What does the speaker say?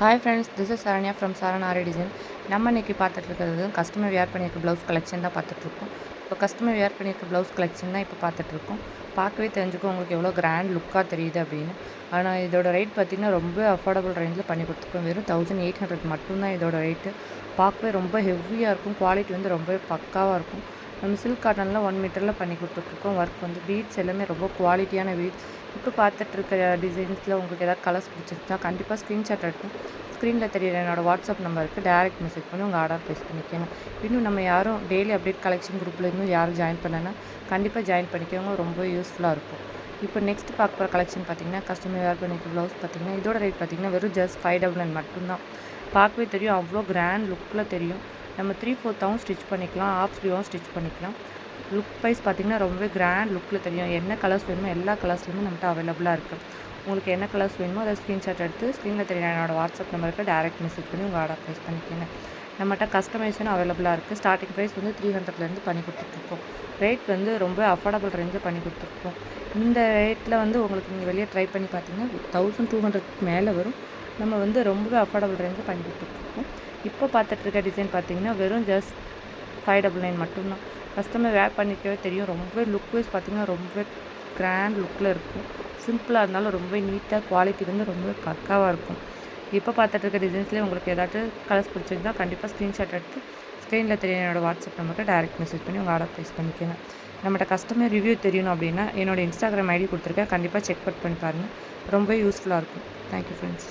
Hi friends, this is Saranya from Saran design. நம்ம இன்றைக்கி பார்த்துட்ருக்கிறது கஸ்டமர் வியர் பண்ணியிருக்க ப்ளவுஸ் கலெக்ஷன் தான் பார்த்துட்ருக்கோம். இப்போ கஸ்டமர் வியர் பண்ணியிருக்க ப்ளவுஸ் கலெக்ஷன் தான் இப்போ பார்த்துட்ருக்கோம். பார்க்கவே தெரிஞ்சுக்கும் உங்களுக்கு எவ்வளோ கிராண்ட் லுக்காக தெரியுது அப்படின்னு. ஆனால் இதோட ரேட் பார்த்திங்கன்னா ரொம்ப அஃபோர்டபுள் ரேஞ்சில் பண்ணி கொடுத்துருக்கோம். வெறும் 1800 மட்டும்தான் இதோட ரேட்டு. பார்க்கவே ரொம்ப ஹெவியாக இருக்கும். குவாலிட்டி வந்து ரொம்ப பக்காவாக இருக்கும். நம்ம சில்க் காட்டனில் 1 மீட்டரில் பண்ணி கொடுத்துட்ருக்கோம். ஒர்க் வந்து பீட்ஸ் எல்லாமே ரொம்ப குவாலிட்டியான பீட்ஸ். இப்போ பார்த்துட்ருக்க டிசைன்ஸில் உங்களுக்கு எதாவது கலர்ஸ் பிடிச்சிருந்தா கண்டிப்பாக ஸ்க்ரீன்ஷாட் எடுத்து ஸ்க்ரீனில் தெரியுற என்னோடய வாட்ஸ்அப் நம்பருக்கு டேரெக்ட் மெசேஜ் பண்ணி உங்கள் ஆர்டர் ப்ளேஸ் பண்ணிக்கோங்க. இன்னும் நம்ம யாரும் டெய்லி அப்டேட் கலெக்ஷன் குரூப்பில் இன்னும் யாரும் ஜாயின் பண்ணலைன்னா கண்டிப்பாக ஜாயின் பண்ணிக்கோங்க. ரொம்ப யூஸ்ஃபுல்லாக இருக்கும். இப்போ நெக்ஸ்ட் பார்க்க போகிற கலெக்ஷன் பார்த்திங்கன்னா கஸ்டமர் வேர் பண்ணிக்க ப்ளவுஸ் பார்த்திங்கன்னா இதோட ரேட் பார்த்திங்கன்னா வெறும் ஜஸ்ட் 599 மட்டும்தான். பார்க்கவே தெரியும், அவ்வளோ கிராண்ட் லுக்கில் தெரியும். நம்ம 3/4 ஸ்டிச் பண்ணிக்கலாம், ஆஃப் ஸ்லீவும் ஸ்டிச் பண்ணிக்கலாம். லுக் வைஸ் பார்த்திங்கன்னா ரொம்பவே கிராண்ட் லுக்கில் தெரியும். என்ன கலர்ஸ் வேணுமோ எல்லா கலர்ஸ்லையுமே நம்மகிட்ட அவைலபிளாக இருக்குது. உங்களுக்கு என்ன கலர்ஸ் வேணுமோ அதை ஸ்க்ரீன்ஷாட் எடுத்து ஸ்க்ரீனில் தெரியும் என்னோடய வாட்ஸ்அப் நம்பருக்கு டேரெக்ட் மெசேஜ் பண்ணி உங்கள் ஆர்டர் ப்ளேஸ் பண்ணிக்கோங்க. நம்மகிட்ட கஸ்டமைசேஷன் அவைலபிளாக இருக்குது. ஸ்டார்டிங் ப்ரைஸ் வந்து 300லேருந்து பண்ணி கொடுத்துட்ருக்கோம். ரேட் வந்து ரொம்ப அஃபோர்டபுள் ரேஞ்சில் பண்ணி கொடுத்துருக்கோம். இந்த ரேட்டில் வந்து உங்களுக்கு நீங்கள் வெளியே ட்ரை பண்ணி பார்த்தீங்கன்னா 1200 மேலே வரும். நம்ம வந்து ரொம்பவே அஃபோர்டபுள் ரேஞ்சில் பண்ணி கொடுத்துட்ருக்கோம். இப்போ பார்த்துட்ருக்க டிசைன் பார்த்திங்கன்னா வெறும் ஜஸ்ட் 599 மட்டும்தான். கஸ்டமர் வேர் பண்ணிக்கவே தெரியும். ரொம்ப லுக் வைஸ் பார்த்திங்கன்னா ரொம்ப கிராண்ட் லுக்கில் இருக்கும். சிம்பிளாக இருந்தாலும் ரொம்ப நீட்டாக குவாலிட்டி வந்து ரொம்ப பக்காவாக இருக்கும். இப்போ பார்த்துட்ருக்க டிசைன்ஸ்லேயே உங்களுக்கு ஏதாட்டு கலர்ஸ் பிடிச்சிருந்தால் கண்டிப்பாக ஸ்க்ரீன்ஷாட் எடுத்து ஸ்க்ரீனில் தெரியும் என்னோடய வாட்ஸ்அப் நம்பருக்கு டேரெக்ட் மெசேஜ் பண்ணி உங்கள் ஆர்டர் ப்ளேஸ் பண்ணிக்கோங்க. நம்மகிட்ட கஸ்டமர் ரிவ்யூ தெரியணும் அப்படின்னா என்னோடய இன்ஸ்டாகிராம் ஐடி கொடுத்துருக்கேன். கண்டிப்பாக செக் பண்ணி பாருங்கள். ரொம்ப யூஸ்ஃபுல்லாக இருக்கும். Thank you friends.